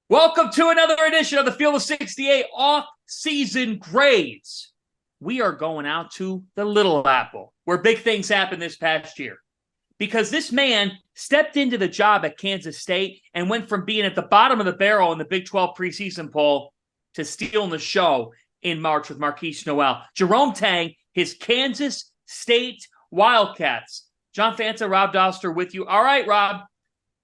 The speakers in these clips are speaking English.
Welcome to another edition of the Field of 68 Off-Season Grades. We are going out to the Little Apple, where big things happened this past year. Because this man stepped into the job at Kansas State and went from being at the bottom of the barrel in the Big 12 preseason poll to stealing the show in March with Marquise Noel. Jerome Tang, his Kansas State Wildcats. John Fanta, Rob Doster with you. All right, Rob.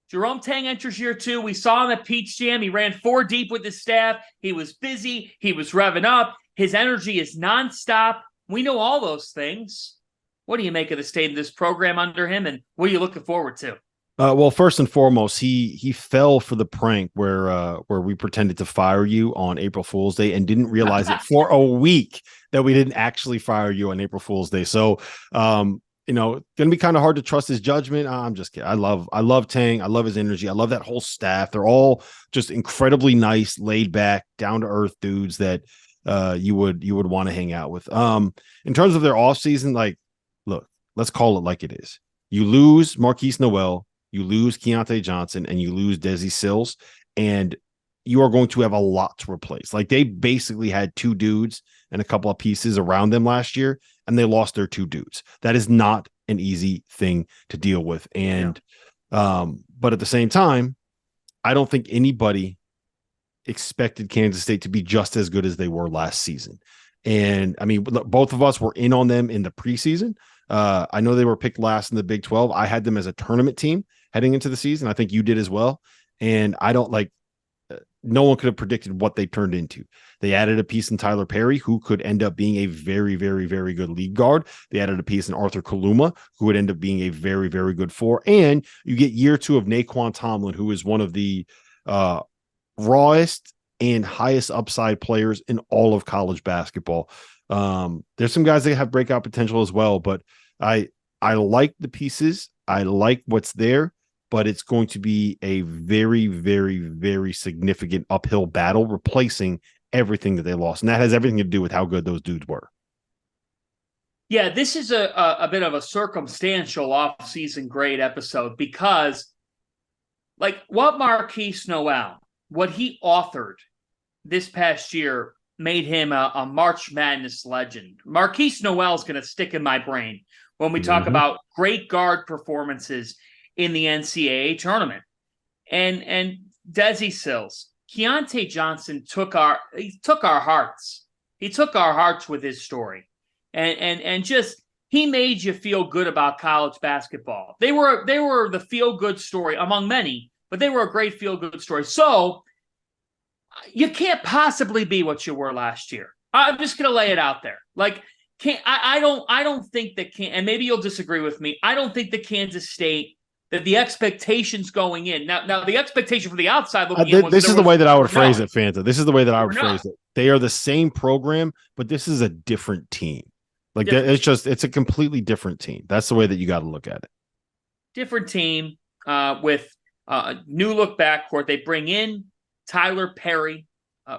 Jerome Tang enters year two. We saw him at Peach Jam. He ran 4 deep with his staff. He was busy. He was revving up. His energy is nonstop. We know all those things. What do you make of the state of this program under him, and what are you looking forward to? Well, first and foremost, he fell for the prank where we pretended to fire you on April Fool's Day and didn't realize it for a week that we didn't actually fire you on April Fool's Day. So, going to be kind of hard to trust his judgment. I'm just kidding. I love Tang. I love his energy. I love that whole staff. They're all just incredibly nice, laid back, down to earth dudes that you would want to hang out with. In terms of their offseason, look, let's call it like it is. You lose Marquise Noel, you lose Keontae Johnson, and you lose Desi Sills, and you are going to have a lot to replace. Like, they basically had 2 dudes and a couple of pieces around them last year, and they lost their 2 dudes. That is not an easy thing to deal with. And, but at the same time, I don't think anybody expected Kansas State to be just as good as they were last season. And I mean, look, both of us were in on them in the preseason. I know they were picked last in the Big 12. I had them as a tournament team heading into the season. I think you did as well. And I don't no one could have predicted what they turned into. They added a piece in Tyler Perry, who could end up being a very, very, very good league guard. They added a piece in Arthur Kaluma, who would end up being a very, very good 4. And you get year 2 of Nae'Qwan Tomlin, who is one of the rawest and highest upside players in all of college basketball. There's some guys that have breakout potential as well, but I like the pieces. I like what's there, but it's going to be a very, very, very significant uphill battle replacing everything that they lost. And that has everything to do with how good those dudes were. Yeah, this is a bit of a circumstantial off-season grade episode because, what Marquise Noel, what he authored this past year made him a March Madness legend. Marquise Noel is going to stick in my brain when we talk about great guard performances in the NCAA tournament. And Desi Sills, Keontae Johnson took our hearts. He took our hearts with his story. And just he made you feel good about college basketball. They were the feel-good story among many, but they were a great feel-good story. So you can't possibly be what you were last year. I'm just going to lay it out there. I don't think that and maybe you'll disagree with me. I don't think that Kansas State, that the expectations going in now the expectation from the outside looking in. This is the way that I would phrase it, Fanta. This is the way that I would phrase it. They are the same program, but this is a different team. It's a completely different team. That's the way that you got to look at it. Different team with new look backcourt. They bring in Tyler Perry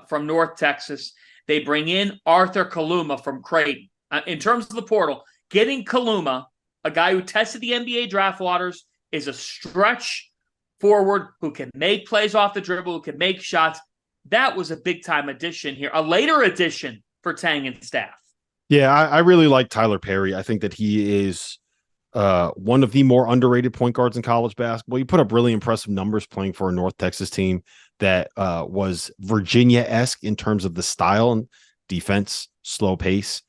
from North Texas. They bring in Arthur Kaluma from Creighton. In terms of the portal, getting Kaluma, a guy who tested the NBA draft waters, is a stretch forward who can make plays off the dribble, who can make shots. That was a big-time addition here, a later addition for Tang and staff. Yeah, I really like Tyler Perry. I think that he is one of the more underrated point guards in college basketball. He put up really impressive numbers playing for a North Texas team that was Virginia-esque in terms of the style and defense, slow pace,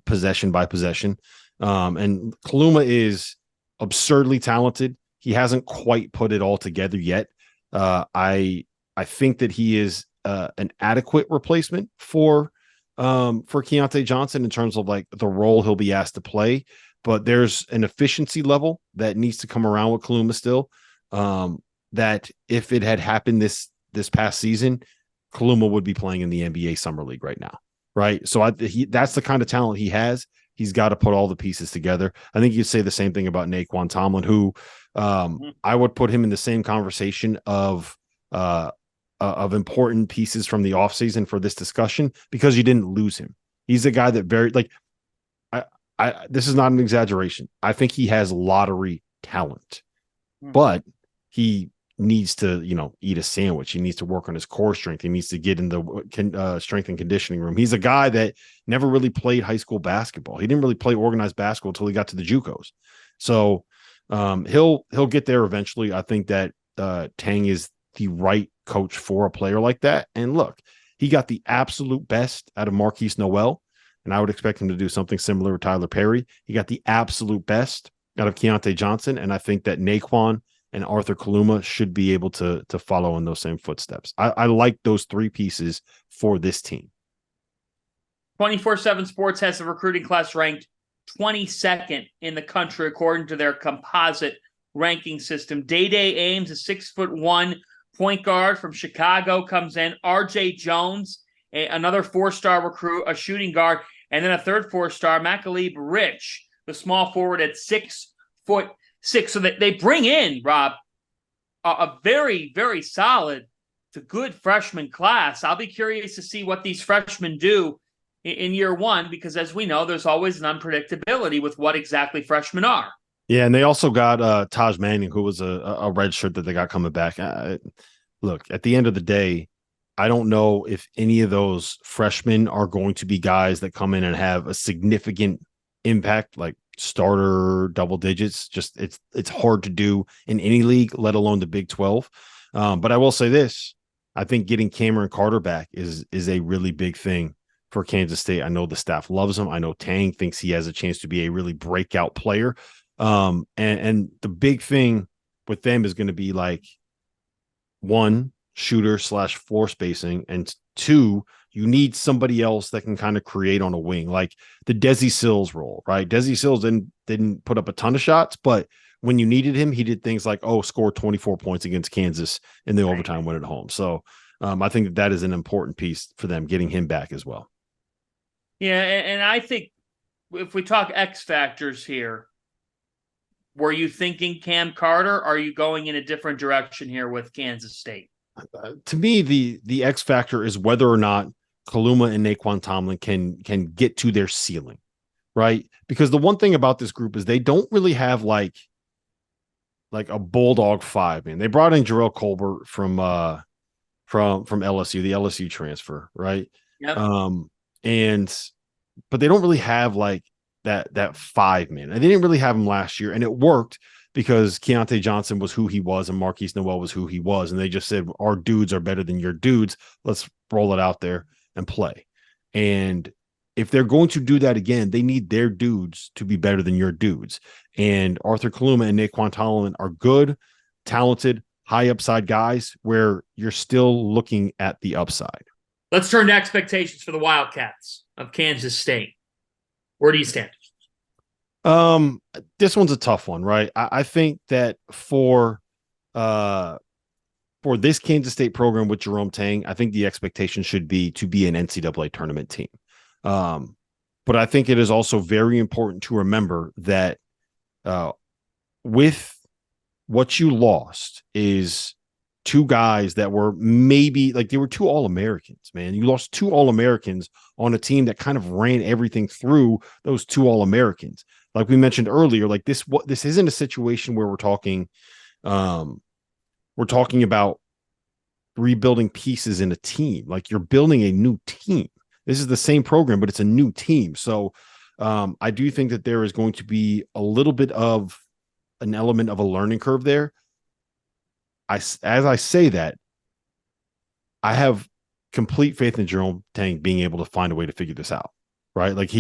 possession by possession. And Kaluma is absurdly talented. He hasn't quite put it all together yet. I think that he is an adequate replacement for Keontae Johnson in terms of the role he'll be asked to play. But there's an efficiency level that needs to come around with Kaluma still. That if it had happened this past season, Kaluma would be playing in the NBA Summer League right now, right? So that's the kind of talent he has. He's got to put all the pieces together. I think you'd say the same thing about Nae'Qwan Tomlin, who I would put him in the same conversation of important pieces from the offseason for this discussion because you didn't lose him. He's a guy that this is not an exaggeration. I think he has lottery talent, but he needs to, eat a sandwich. He needs to work on his core strength. He needs to get in the strength and conditioning room. He's a guy that never really played high school basketball. He didn't really play organized basketball until he got to the JUCOs. So he'll get there eventually. I think that Tang is the right coach for a player like that. And look, he got the absolute best out of Marquise Noel, and I would expect him to do something similar with Tyler Perry. He got the absolute best out of Keontae Johnson, and I think that nae'qwan and Arthur Kaluma should be able to follow in those same footsteps. I like those three pieces for this team. 24/7 Sports has the recruiting class ranked 22nd in the country according to their composite ranking system. Day Ames, a 6'1" point guard from Chicago, comes in. RJ Jones, another 4-star recruit, a shooting guard, and then a third 4-star, Macalib Rich, the small forward at 6'6". So they bring in, Rob, a very, very solid to good freshman class. I'll be curious to see what these freshmen do in year one, because as we know, there's always an unpredictability with what exactly freshmen are. Yeah, and they also got Taj Manning, who was a red shirt that they got coming back. Look, at the end of the day, I don't know if any of those freshmen are going to be guys that come in and have a significant impact, like starter double digits. Just it's hard to do in any league, let alone the Big 12. But I will say this: I think getting Cameron Carter back is a really big thing for Kansas State. I know the staff loves him. I know Tang thinks he has a chance to be a really breakout player. And the big thing with them is going to be like, one, shooter / floor spacing, and two, you need somebody else that can kind of create on a wing, like the Desi Sills role, right? Desi Sills didn't put up a ton of shots, but when you needed him, he did things like, score 24 points against Kansas in the overtime win at home. So I think that is an important piece for them, getting him back as well. Yeah, and I think if we talk X factors here, were you thinking Cam Carter? Or are you going in a different direction here with Kansas State? To me, the X factor is whether or not Kaluma and Nae'Qwan Tomlin can get to their ceiling, right? Because the one thing about this group is they don't really have like a bulldog five, man. They brought in Jarrell Colbert from LSU, the LSU transfer, right? Yep. But they don't really have like that 5 man. And they didn't really have him last year, and it worked because Keontae Johnson was who he was and Marquise Noel was who he was. And they just said, our dudes are better than your dudes. Let's roll it out there and play. And if they're going to do that again, they need their dudes to be better than your dudes. And Arthur Kaluma and Nae'Qwan Tomlin are good, talented, high upside guys where you're still looking at the upside. Let's turn to expectations for the Wildcats of Kansas State. Where do you stand? This one's a tough one, right? I think that for this Kansas State program with Jerome Tang, I think the expectation should be to be an NCAA tournament team. But I think it is also very important to remember that with what you lost is two guys that were maybe like they were two All-Americans, man. You lost two All-Americans on a team that kind of ran everything through those two All-Americans. Like we mentioned earlier, like this isn't a situation where we're talking about rebuilding pieces in a team. Like you're building a new team. This is the same program, but it's a new team. So I do think that there is going to be a little bit of an element of a learning curve there. As I say that, I have complete faith in Jerome Tang being able to find a way to figure this out, right? Like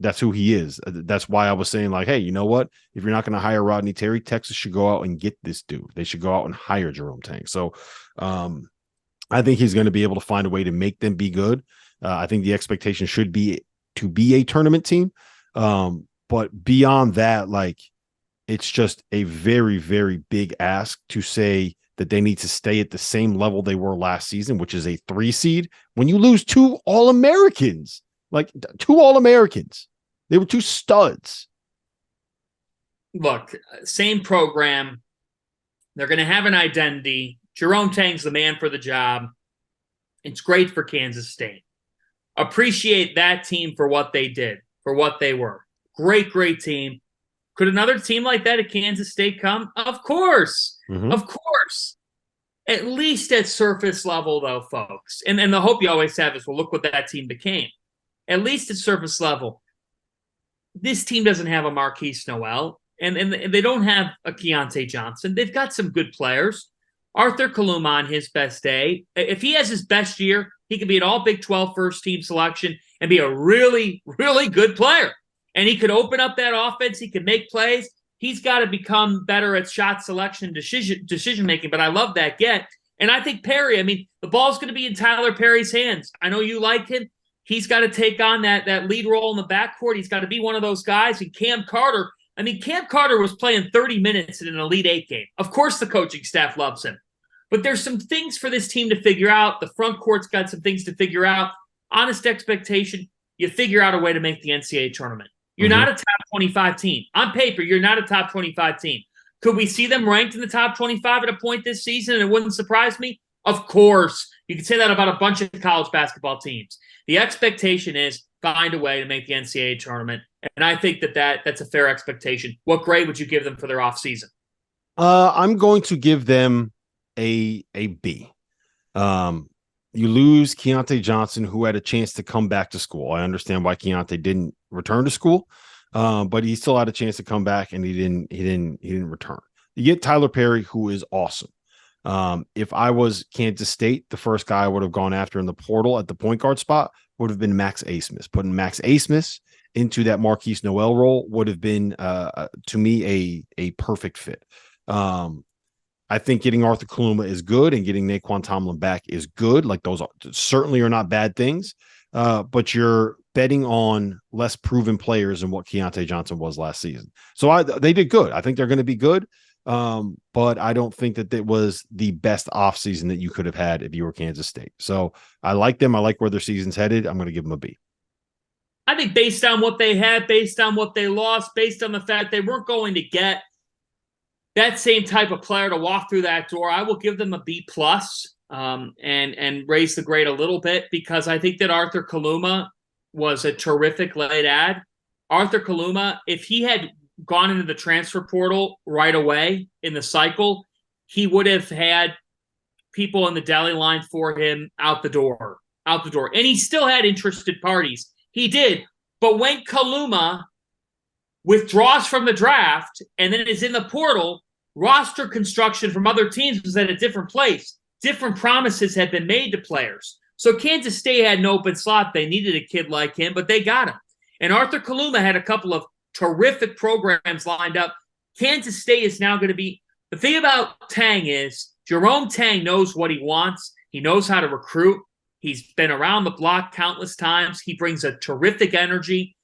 that's who he is. That's why I was saying like, hey, you know what? If you're not going to hire Rodney Terry, Texas should go out and get this dude. They should go out and hire Jerome Tang. So I think he's going to be able to find a way to make them be good. I think the expectation should be to be a tournament team. But beyond that, like it's just a very, very big ask to say that they need to stay at the same level they were last season, which is a 3 seed. When you lose two All-Americans, like two All-Americans, they were two studs. Look, same program. They're going to have an identity. Jerome Tang's the man for the job. It's great for Kansas State. Appreciate that team for what they did, for what they were. Great team. Could another team like that at Kansas State come? Of course. Mm-hmm. Of course. At least at surface level, though, folks. And the hope you always have is, well, look what that team became. At least at surface level, this team doesn't have a Marquise Noel, and they don't have a Keontae Johnson. They've got some good players. Arthur Kaluma on his best day. If he has his best year, he could be an all Big 12 first team selection and be a really, really good player. And he could open up that offense. He could make plays. He's got to become better at shot selection, decision making. But I love that get. And I think Perry, I mean, the ball's going to be in Tyler Perry's hands. I know you like him. He's got to take on that lead role in the backcourt. He's got to be one of those guys. And Cam Carter, I mean, Cam Carter was playing 30 minutes in an Elite Eight game. Of course the coaching staff loves him. But there's some things for this team to figure out. The front court's got some things to figure out. Honest expectation, you figure out a way to make the NCAA tournament. You're not a top 25 team. On paper, you're not a top 25 team. Could we see them ranked in the top 25 at a point this season and it wouldn't surprise me? Of course. You can say that about a bunch of college basketball teams. The expectation is find a way to make the NCAA tournament. And I think that's a fair expectation. What grade would you give them for their offseason? I'm going to give them a B. You lose Keontae Johnson, who had a chance to come back to school. I understand why Keontae didn't return to school, but he still had a chance to come back, and he didn't return. You get Tyler Perry, who is awesome. If I was Kansas State, the first guy I would have gone after in the portal at the point guard spot would have been Max Abmas. Putting Max Abmas into that Marquise Noel role would have been, to me, a perfect fit. I think getting Arthur Kaluma is good, and getting Nae'Qwan Tomlin back is good. Like, those certainly are not bad things, but you're betting on less proven players than what Keontae Johnson was last season. So they did good. I think they're going to be good, but I don't think that it was the best offseason that you could have had if you were Kansas State. So I like them. I like where their season's headed. I'm going to give them a B. I think based on what they had, based on what they lost, based on the fact they weren't going to get that same type of player to walk through that door, I will give them a B plus, and raise the grade a little bit, because I think that Arthur Kaluma was a terrific late ad. Arthur Kaluma, if he had gone into the transfer portal right away in the cycle, he would have had people in the deli line for him out the door. And he still had interested parties. He did. But when Kaluma withdraws from the draft and then is in the portal, roster construction from other teams was at a different place. Different promises had been made to players. So Kansas State had an open slot. They needed a kid like him, but they got him. And Arthur Kaluma had a couple of terrific programs lined up. Kansas State is now going to be – the thing about Tang is Jerome Tang knows what he wants. He knows how to recruit. He's been around the block countless times. He brings a terrific energy.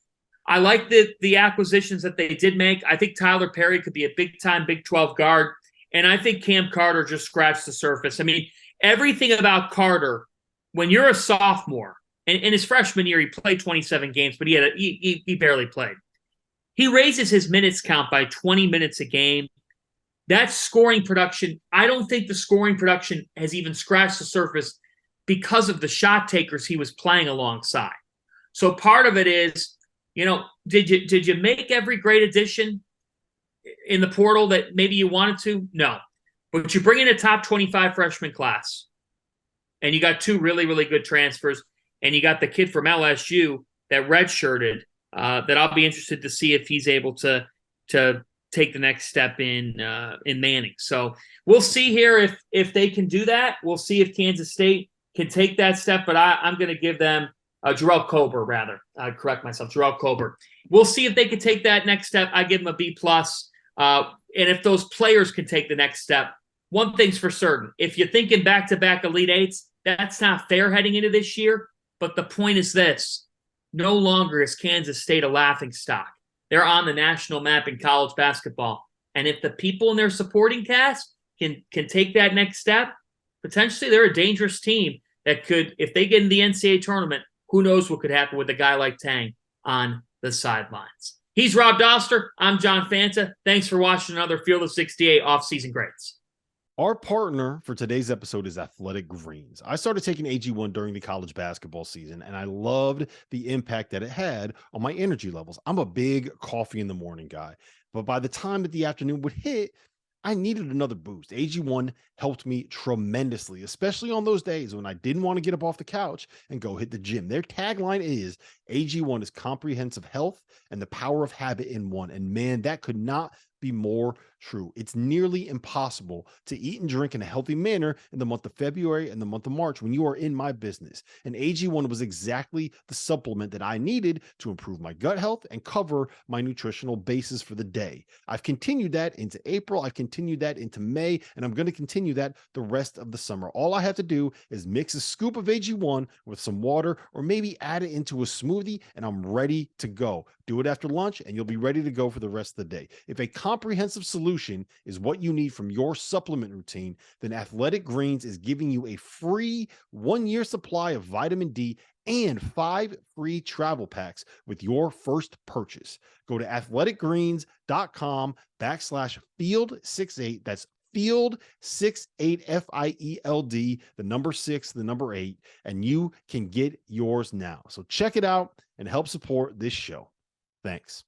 I like the acquisitions that they did make. I think Tyler Perry could be a big-time Big 12 guard. And I think Cam Carter just scratched the surface. I mean, everything about Carter, when you're a sophomore, and in his freshman year, he played 27 games, but he barely played. He raises his minutes count by 20 minutes a game. That scoring production, I don't think the scoring production has even scratched the surface because of the shot takers he was playing alongside. So part of it is, did you make every great addition in the portal that maybe you wanted to? No. But you bring in a top 25 freshman class, and you got two really, really good transfers, and you got the kid from LSU that redshirted, that I'll be interested to see if he's able to take the next step in Manning. So we'll see here if they can do that. We'll see if Kansas State can take that step, but I'm going to give them Jarrell Cober, rather. I correct myself, Jarrell Cober. We'll see if they can take that next step. I give them a B plus. And if those players can take the next step, one thing's for certain. If you're thinking back-to-back Elite Eights, that's not fair heading into this year. But the point is this. No longer is Kansas State a laughingstock. They're on the national map in college basketball. And if the people in their supporting cast can take that next step, potentially they're a dangerous team that could, if they get in the NCAA tournament, who knows what could happen with a guy like Tang on the sidelines. He's Rob Doster. I'm John Fanta. Thanks for watching another Field of 68 Offseason Grades. Our partner for today's episode is Athletic Greens. I started taking AG1 during the college basketball season, and I loved the impact that it had on my energy levels. I'm a big coffee in the morning guy, but by the time that the afternoon would hit, I needed another boost. AG1 helped me tremendously, especially on those days when I didn't want to get up off the couch and go hit the gym. Their tagline is AG1 is comprehensive health and the power of habit in one. And man, that could not be more true. It's nearly impossible to eat and drink in a healthy manner in the month of February and the month of March when you are in my business. And AG1 was exactly the supplement that I needed to improve my gut health and cover my nutritional basis for the day. I've continued that into April. I've continued that into May, and I'm going to continue that the rest of the summer. All I have to do is mix a scoop of AG1 with some water or maybe add it into a smoothie, and I'm ready to go. Do it after lunch, and you'll be ready to go for the rest of the day. If a comprehensive solution is what you need from your supplement routine, then Athletic Greens is giving you a free 1-year supply of vitamin D and 5 free travel packs with your first purchase. Go to athleticgreens.com/field68. That's field 68 FIELD, the number 6, the number 8, and you can get yours now. So check it out and help support this show. Thanks.